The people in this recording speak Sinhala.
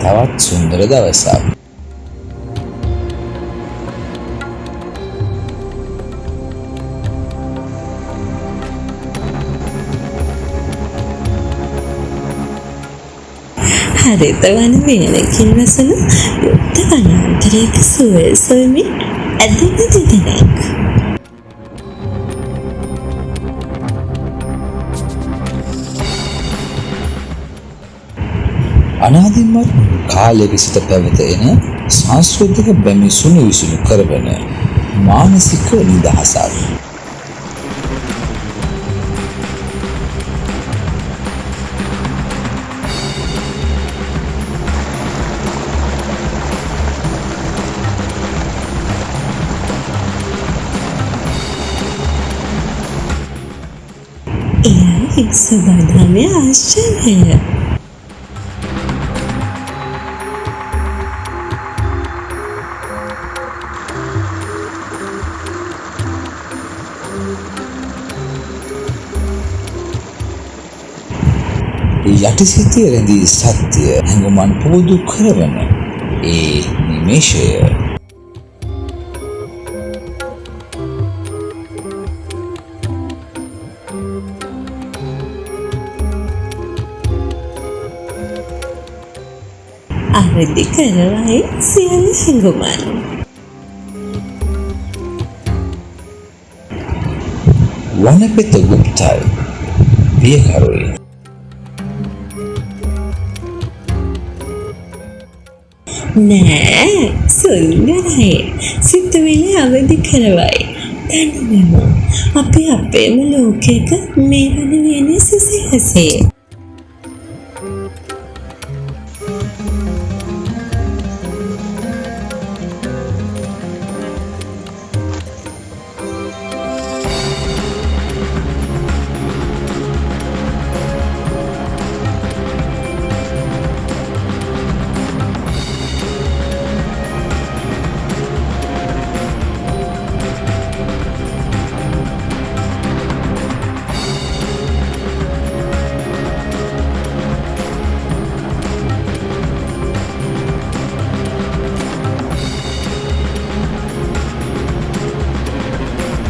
තවත් සුන්දර දවසක්. හරිත වන වේලකින් වසන යුද්ධ වනාන්තරයක සුවය සොයමින් ඇදෙන දෙදෙනෙක්. අනාදිමත් කාලයක සිට පැවත එන සංස්කෘතික බැමි සුණු විසුණු කරවන මානසික නිදහසක්. එයයි සබඳාමය ආශ්චර්යය. යටිසිතේ රැඳී සත්‍ය හැඟුමන් පුරුදු කරවන ඒ නිමේෂය. අවදි කරවයි සියලු හැඟුමන්. වනපෙත ගුප්තයි පියකරුයි. නෑ සුන්දරයි. සිතුවිලි අවදි කරවයි. දැනුමෙමු අපි අපේම ලෝකයක මේ වන වෙන සුසහසේ.